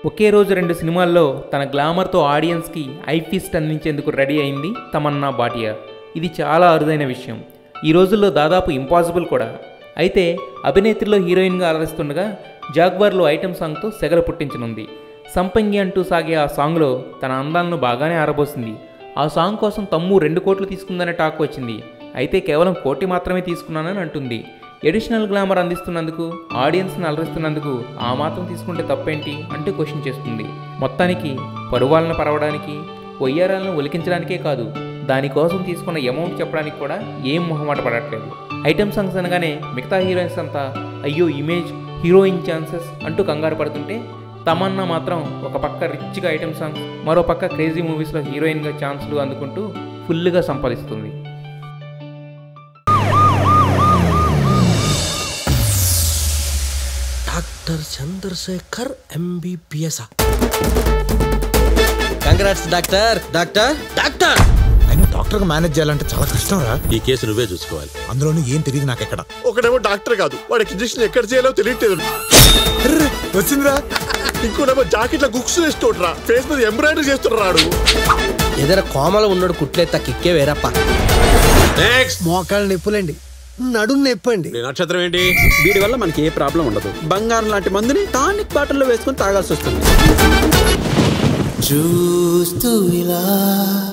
ఒకే రోజు 2 సినిమాల్లో తన గ్లామర్తో ఆడియన్స్కి ఐ ఫీస్ట్ అందించేందుకు రెడీ అయింది తమన్నా భాటియా. ఇది చాలా అరుదైన విషయం, ఈ రోజుల్లో దాదాపు ఇంపాసిబుల్ కూడా. అయితే అభినేత్రిలో హీరోయిన్గా అలరిస్తుండగా జాగ్వార్లో ఐటెం సాంగ్తో సెగలు పుట్టించనుంది. సంపంగి అంటూ సాగే ఆ సాంగ్లో తన అందాలను బాగానే ఆరబోసింది. ఆ సాంగ్ కోసం తమ్ము 2 కోట్లు తీసుకుందనే టాక్ వచ్చింది. అయితే కేవలం 1 కోటి మాత్రమే తీసుకున్నానని అంటుంది. ఎడిషనల్ గ్లామర్ అందిస్తున్నందుకు, ఆడియన్స్ని అలరిస్తున్నందుకు ఆ మాత్రం తీసుకుంటే తప్పేంటి అంటూ క్వశ్చన్ చేస్తుంది. మొత్తానికి పరువాలను పరవడానికి, వయ్యారాలను ఒలికించడానికే కాదు, దానికోసం తీసుకున్న అమౌంట్ చెప్పడానికి కూడా ఏం మొహమాట పడట్లేదు. ఐటెం సాంగ్స్ అనగానే మిగతా హీరోయిన్స్ అంతా అయ్యో ఇమేజ్, హీరోయిన్ ఛాన్సెస్ అంటూ కంగారు పడుతుంటే, తమన్నా మాత్రం ఒక పక్క రిచ్గా ఐటెం సాంగ్స్, మరో పక్క క్రేజీ మూవీస్లో హీరోయిన్గా ఛాన్స్లు అందుకుంటూ ఫుల్గా సంపాదిస్తుంది. Doctor Chandrashekar MBBS. Congrats doctor. Doctor doctor అయినా డాక్టర్ మేనేజ్ చేయాలంటే చాలా కష్టం రా. ఈ కేసు నువ్వే చూసుకోవాలి. అందులోనూ ఏం తెలియదు నాకు. ఎక్కడ ఒకడేమో డాక్టర్ కాదు, వాడికి ఇంజక్షన్ ఎక్కడ చేయాలో తెలియట్లేదు. వచ్చిందిరా. ఇంకోటేమో జాకెట్ల గుక్స్ వేస్తోడ్రా, ఫేస్ మీద ఎంబ్రాయిడరీ చేస్తున్నాడు. ఏదైనా కోమలో ఉన్నాడు కుట్లేత కిక్కే వేరప్ప. మోకాళ్ళ నొప్పులండి, నడుం నొప్పండి. నక్షత్రం ఏంటి? వీడి వల్ల మనకి ఏ ప్రాబ్లం ఉండదు. బంగారం లాంటి మందుని టానిక్ బాటిల్లో వేసుకొని తాగాల్సి వస్తుంది. చూస్తూ ఇలా